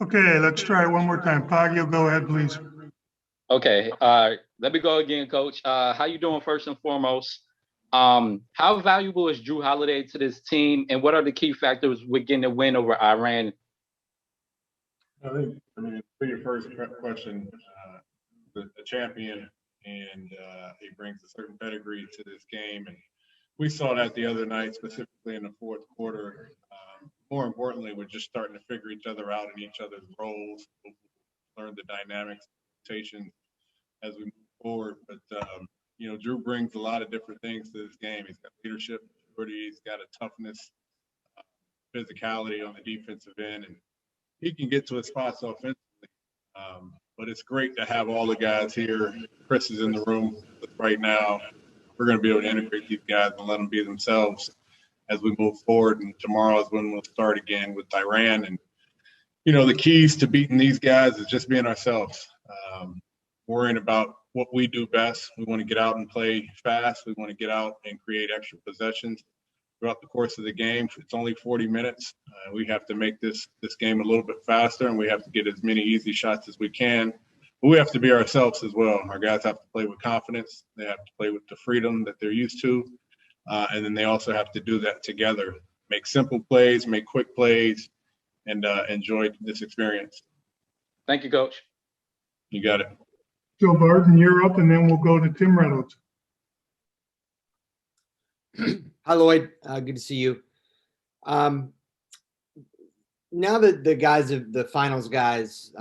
Okay, let's try it one more time. Fagio, go ahead, please. Okay, let me go again, Coach. How you doing first and foremost? How valuable is Drew Holiday to this team, and what are the key factors with getting a win over Iran? For your first question, the champion, and he brings a certain pedigree to this game, and we saw that the other night, specifically in the fourth quarter. More importantly, we're just starting to figure each other out in each other's roles, learn the dynamics, rotation as we move forward. But Drew brings a lot of different things to this game. He's got leadership, maturity, he's got a toughness, physicality on the defensive end, and he can get to his spots offensively. But it's great to have all the guys here. Chris is in the room right now. We're going to be able to integrate these guys and let them be themselves as we move forward. And tomorrow is when we'll start again with Iran. And, the keys to beating these guys is just being ourselves, worrying about what we do best. We want to get out and play fast. We want to get out and create extra possessions throughout the course of the game. It's only 40 minutes. We have to make this game a little bit faster, and we have to get as many easy shots as we can. But we have to be ourselves as well. Our guys have to play with confidence. They have to play with the freedom that they're used to. And then they also have to do that together. Make simple plays, make quick plays, and enjoy this experience. Thank you, Coach. You got it. Joe Barton, you're up, and then we'll go to Tim Reynolds. Hi, Lloyd. Good to see you. Now that the finals guys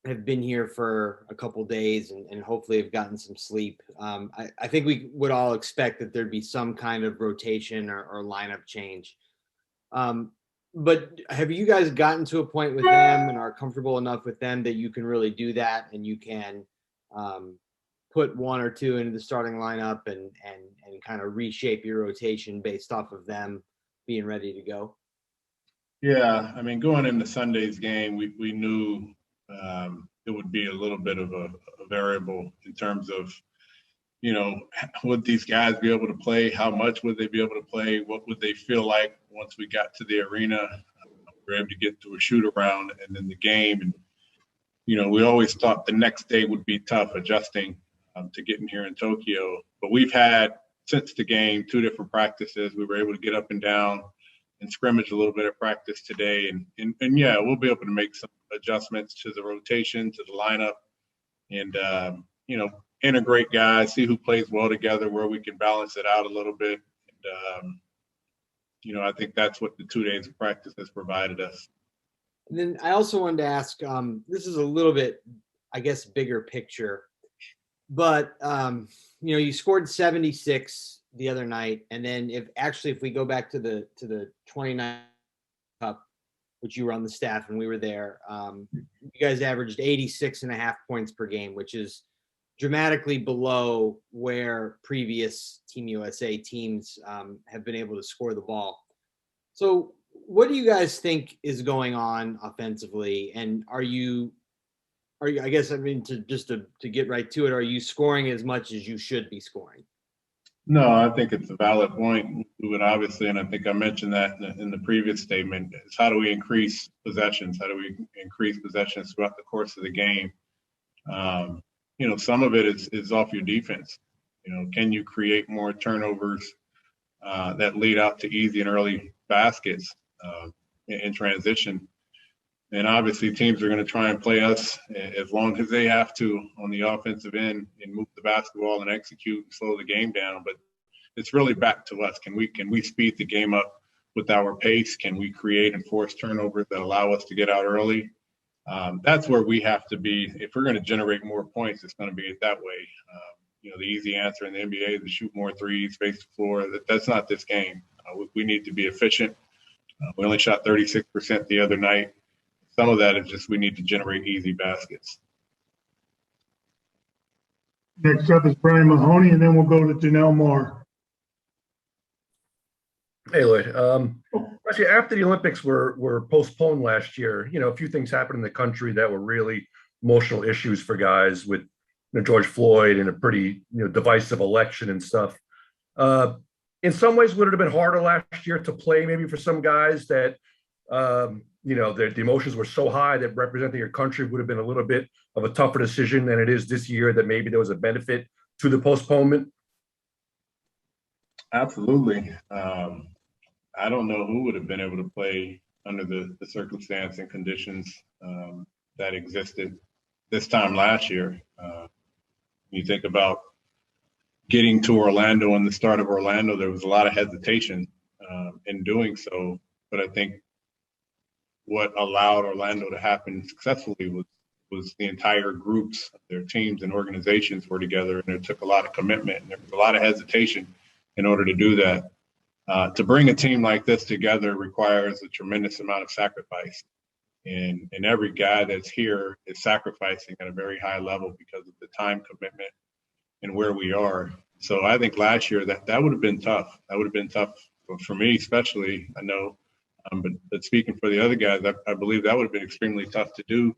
have been here for a couple days and hopefully have gotten some sleep, I think we would all expect that there'd be some kind of rotation or lineup change. But have you guys gotten to a point with them and are comfortable enough with them that you can really do that and you can put one or two into the starting lineup and kind of reshape your rotation based off of them being ready to go? Yeah, going into Sunday's game, we knew it would be a little bit of a variable in terms of, would these guys be able to play? How much would they be able to play? What would they feel like once we got to the arena? We were able to get to a shoot around and then the game. And, we always thought the next day would be tough adjusting to getting here in Tokyo. But we've had, since the game, 2 different practices. We were able to get up and down and scrimmage a little bit of practice today. And yeah, we'll be able to make some adjustments to the rotation, to the lineup, and, integrate guys, see who plays well together, where we can balance it out a little bit. And, I think that's what the 2 days of practice has provided us. And then I also wanted to ask, this is a little bit, I guess, bigger picture, but, you scored 76 the other night. And then if we go back to the 29 Cup, which you were on the staff and we were there, you guys averaged 86.5 points per game, which is dramatically below where previous Team USA teams have been able to score the ball. So what do you guys think is going on offensively? And are you, I guess, to get right to it, are you scoring as much as you should be scoring? No, I think it's a valid point. We would obviously, and I think I mentioned that in the previous statement, is how do we increase possessions? How do we increase possessions throughout the course of the game? Some of it is off your defense. Can you create more turnovers that lead out to easy and early baskets in transition? And obviously teams are going to try and play us as long as they have to on the offensive end and move the basketball and execute and slow the game down. But it's really back to us. Can we speed the game up with our pace? Can we create and force turnovers that allow us to get out early? That's where we have to be. If we're going to generate more points, it's going to be that way. The easy answer in the NBA is to shoot more threes, space the floor. That's not this game. We need to be efficient. We only shot 36% the other night. Some of that is just we need to generate easy baskets. Next up is Brian Mahoney, and then we'll go to Janelle Moore. Hey, Lloyd. Actually, after the Olympics were postponed last year, a few things happened in the country that were really emotional issues for guys with George Floyd and a pretty divisive election and stuff. In some ways, would it have been harder last year to play maybe for some guys that The emotions were so high that representing your country would have been a little bit of a tougher decision than it is this year, that maybe there was a benefit to the postponement? Absolutely. I don't know who would have been able to play under the circumstance and conditions that existed this time last year. You think about getting to Orlando and the start of Orlando, there was a lot of hesitation in doing so. But I think what allowed Orlando to happen successfully was the entire groups, their teams and organizations were together, and it took a lot of commitment, and there was a lot of hesitation in order to do that. To bring a team like this together requires a tremendous amount of sacrifice. And every guy that's here is sacrificing at a very high level because of the time commitment and where we are. So I think last year that would have been tough. That would have been tough for me, especially, I know. But speaking for the other guys, I believe that would have been extremely tough to do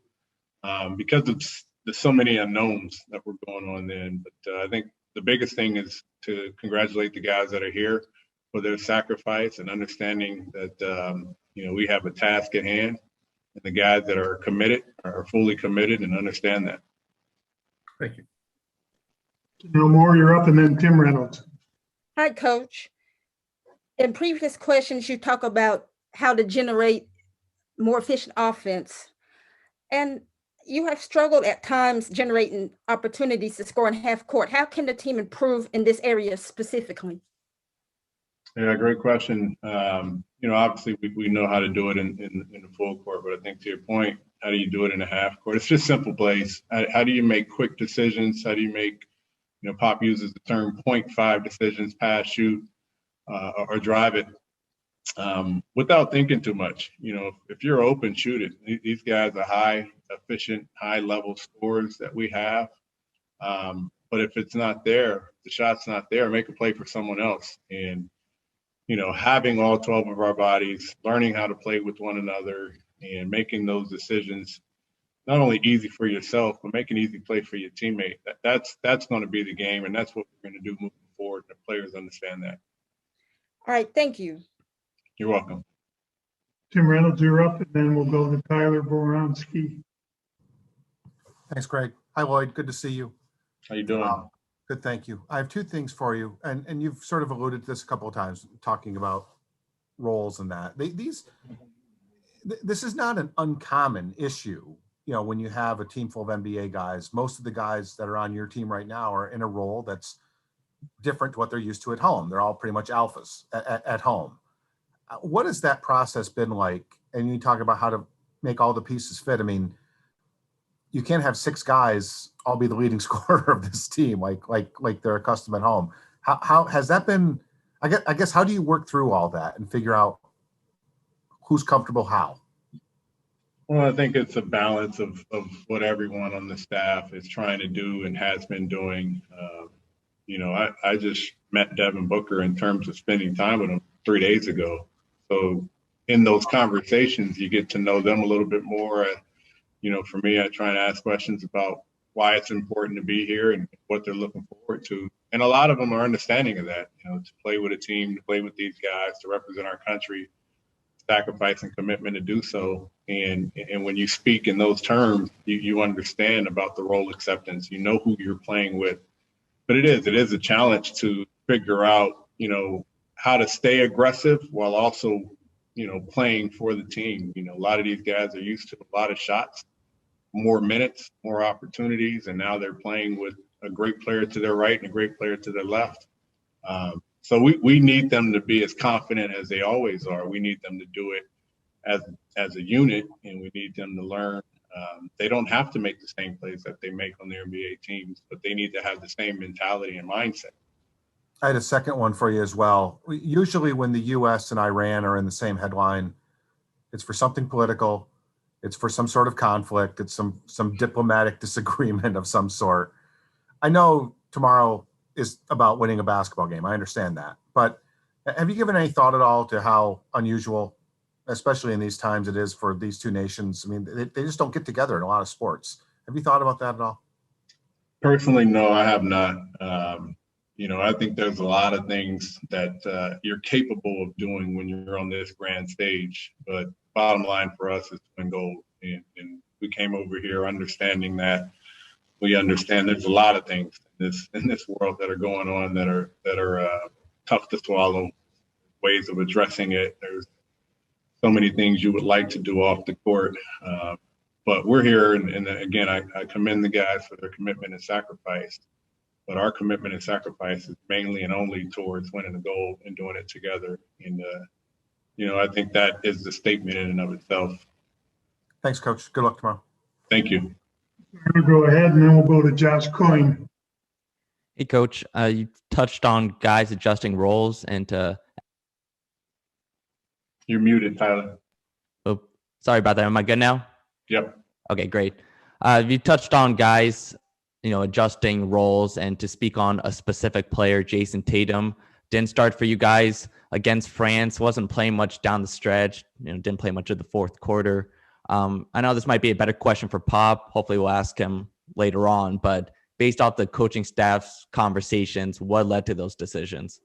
because of there's so many unknowns that were going on then. But I think the biggest thing is to congratulate the guys that are here for their sacrifice and understanding that we have a task at hand, and the guys that are committed are fully committed and understand that. Thank you. No more, you're up, and then Tim Reynolds. Hi, Coach. In previous questions, you talk about how to generate more efficient offense. And you have struggled at times generating opportunities to score in half court. How can the team improve in this area specifically? Yeah, great question. Obviously we know how to do it in the full court, but I think to your point, how do you do it in a half court? It's just simple plays. How do you make quick decisions? How do you make, Pop uses the term 0.5 decisions, pass, shoot, or drive it without thinking too much. If you're open, shoot it. These guys are high, efficient, high level scorers that we have. But if it's not there, the shot's not there, make a play for someone else. And having all 12 of our bodies, learning how to play with one another and making those decisions, not only easy for yourself, but make an easy play for your teammate. That's going to be the game, and that's what we're going to do moving forward. The players understand that. All right, thank you. You're welcome. Tim Reynolds, you're up, and then we'll go to Tyler Boranski. Thanks, Greg. Hi, Lloyd. Good to see you. How you doing? Good, thank you. I have two things for you, and you've sort of alluded to this a couple of times, talking about roles and that. This is not an uncommon issue. When you have a team full of NBA guys, most of the guys that are on your team right now are in a role that's different to what they're used to at home. They're all pretty much alphas at home. What has that process been like? And you talk about how to make all the pieces fit. I mean, you can't have six guys all be the leading scorer of this team, like they're accustomed at home. How has that been? I guess how do you work through all that and figure out who's comfortable how? Well, I think it's a balance of what everyone on the staff is trying to do and has been doing. I just met Devin Booker in terms of spending time with him 3 days ago. So in those conversations, you get to know them a little bit more. For me, I try and ask questions about why it's important to be here and what they're looking forward to. And a lot of them are understanding of that, to play with a team, to play with these guys, to represent our country, sacrifice and commitment to do so. And when you speak in those terms, you understand about the role acceptance. You know who you're playing with. But it is a challenge to figure out, how to stay aggressive while also, playing for the team. A lot of these guys are used to a lot of shots, more minutes, more opportunities, and now they're playing with a great player to their right and a great player to their left. So we need them to be as confident as they always are. We need them to do it as a unit, and we need them to learn. They don't have to make the same plays that they make on their NBA teams, but they need to have the same mentality and mindset. I had a second one for you as well. Usually when the U.S. and Iran are in the same headline, it's for something political. It's for some sort of conflict. It's some diplomatic disagreement of some sort. I know tomorrow is about winning a basketball game. I understand that. But have you given any thought at all to how unusual, especially in these times, it is for these two nations? I mean, they just don't get together in a lot of sports. Have you thought about that at all? Personally, no, I have not. I think there's a lot of things that you're capable of doing when you're on this grand stage. But bottom line for us is to win gold. And we came over here understanding that. We understand there's a lot of things in this world that are going on that are tough to swallow. Ways of addressing it. There's so many things you would like to do off the court, but we're here. And again, I commend the guys for their commitment and sacrifice. But our commitment and sacrifice is mainly and only towards winning the gold and doing it together. And I think that is the statement in and of itself. Thanks, Coach. Good luck tomorrow. Thank you. We'll go ahead and then we'll go to Josh Coyne. Hey, Coach. You touched on guys adjusting roles and You're muted, Tyler. oh, sorry about that. Am I good now? Yep. Okay, great. You touched on guys, adjusting roles, and to speak on a specific player, Jason Tatum didn't start for you guys against France, wasn't playing much down the stretch, didn't play much of the fourth quarter. I know this might be a better question for Pop. Hopefully we'll ask him later on, but based off the coaching staff's conversations, what led to those decisions?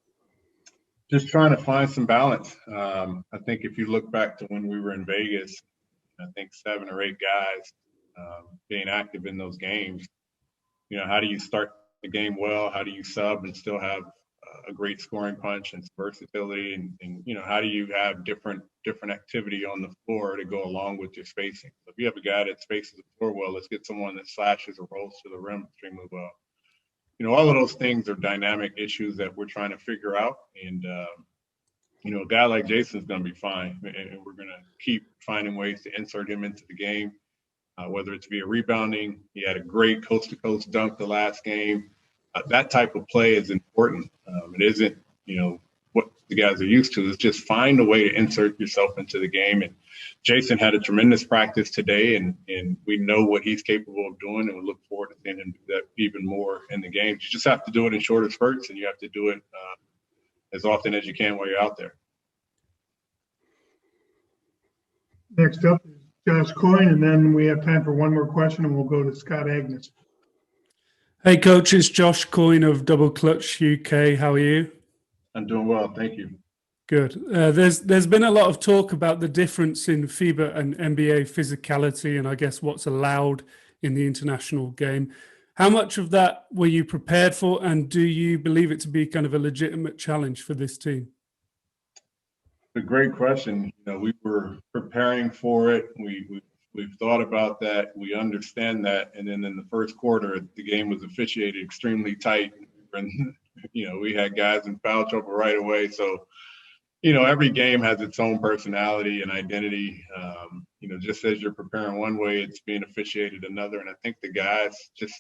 Just trying to find some balance. I think if you look back to when we were in Vegas, I think 7 or 8 guys being active in those games. How do you start the game well? How do you sub and still have a great scoring punch and versatility? And how do you have different activity on the floor to go along with your spacing? So if you have a guy that spaces the floor well, let's get someone that slashes or rolls to the rim extremely well. All of those things are dynamic issues that we're trying to figure out. And, a guy like Jason's going to be fine. And we're going to keep finding ways to insert him into the game, whether it's via rebounding. He had a great coast-to-coast dunk the last game. That type of play is important. It isn't, what the guys are used to. It's just find a way to insert yourself into the game. And Jason had a tremendous practice today, and we know what he's capable of doing, and we look forward to seeing him do that even more in the games. You just have to do it in shorter spurts, and you have to do it as often as you can while you're out there. Next up is Josh Coyne, and then we have time for one more question, and we'll go to Scott Agnes. Hey, Coach, it's Josh Coyne of Double Clutch UK. How are you? I'm doing well, thank you. Good. There's been a lot of talk about the difference in FIBA and NBA physicality, and I guess what's allowed in the international game. How much of that were you prepared for, and do you believe it to be kind of a legitimate challenge for this team? A great question. We were preparing for it. We've thought about that. We understand that. And then in the first quarter, the game was officiated extremely tight. And, we had guys in foul trouble right away. So, every game has its own personality and identity. Just as you're preparing one way, it's being officiated another. And I think the guys, just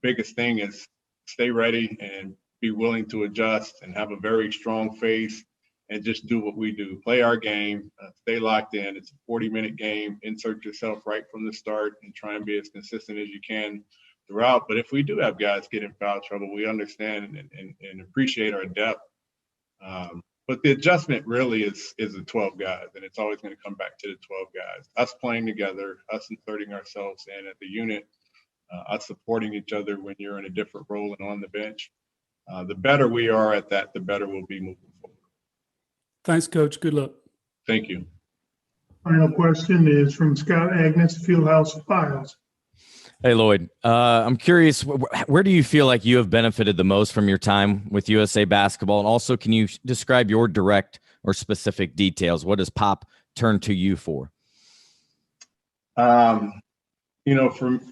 biggest thing is stay ready and be willing to adjust and have a very strong face and just do what we do. Play our game, stay locked in. It's a 40-minute game. Insert yourself right from the start and try and be as consistent as you can throughout. But if we do have guys get in foul trouble, we understand and appreciate our depth. But the adjustment really is the 12 guys, and it's always going to come back to the 12 guys. Us playing together, us inserting ourselves in at the unit, us supporting each other when you're in a different role and on the bench. The better we are at that, the better we'll be moving forward. Thanks, Coach. Good luck. Thank you. Final question is from Scott Agnes, Fieldhouse Files. Hey, Lloyd. I'm curious, where do you feel like you have benefited the most from your time with USA Basketball? And also, can you describe your direct or specific details? What does Pop turn to you for? From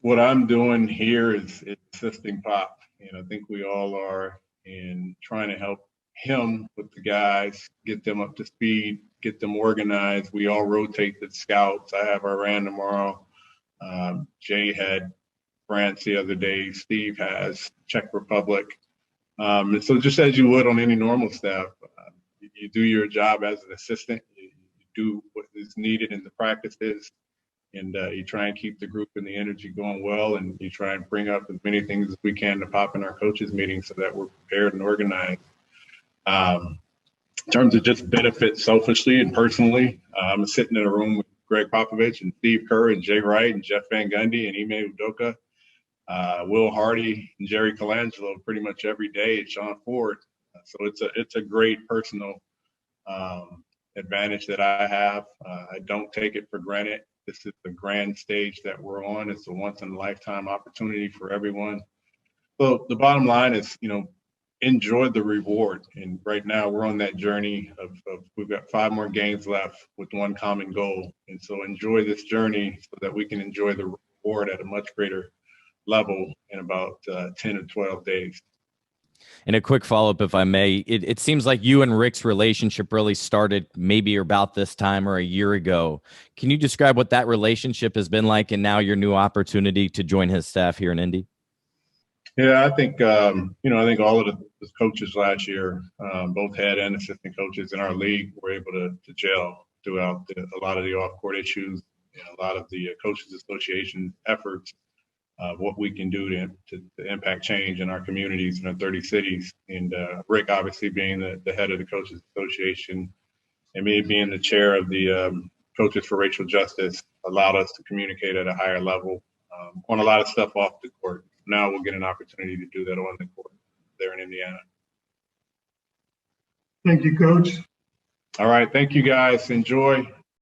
what I'm doing here is assisting Pop. I think we all are, in trying to help him with the guys, get them up to speed, get them organized. We all rotate the scouts. I have Iran tomorrow. Jay had France the other day. Steve has Czech Republic. And so just as you would on any normal staff, you do your job as an assistant. You do what is needed in the practices, and you try and keep the group and the energy going well, and you try and bring up as many things as we can to Pop in our coaches meetings so that we're prepared and organized. In terms of just benefit selfishly and personally, I'm sitting in a room with Greg Popovich and Steve Kerr and Jay Wright and Jeff Van Gundy and Ime Udoka. Will Hardy and Jerry Colangelo pretty much every day, and Sean Ford. So it's a great personal advantage that I have. I don't take it for granted. This is the grand stage that we're on. It's a once in a lifetime opportunity for everyone. So the bottom line is, enjoy the reward. And right now we're on that journey of we've got 5 more games left with one common goal. And so enjoy this journey so that we can enjoy the reward at a much greater level in about 10 or 12 days. And a quick follow-up, if I may, it seems like you and Rick's relationship really started maybe about this time or a year ago. Can you describe what that relationship has been like and now your new opportunity to join his staff here in Indy? Yeah, I think, I think all of the coaches last year, both head and assistant coaches in our league were able to gel throughout a lot of the off-court issues and a lot of the Coaches Association efforts. What we can do to impact change in our communities in our 30 cities. And Rick, obviously, being the head of the Coaches Association, and me being the chair of the Coaches for Racial Justice, allowed us to communicate at a higher level on a lot of stuff off the court. Now we'll get an opportunity to do that on the court there in Indiana. Thank you, Coach. All right. Thank you, guys. Enjoy.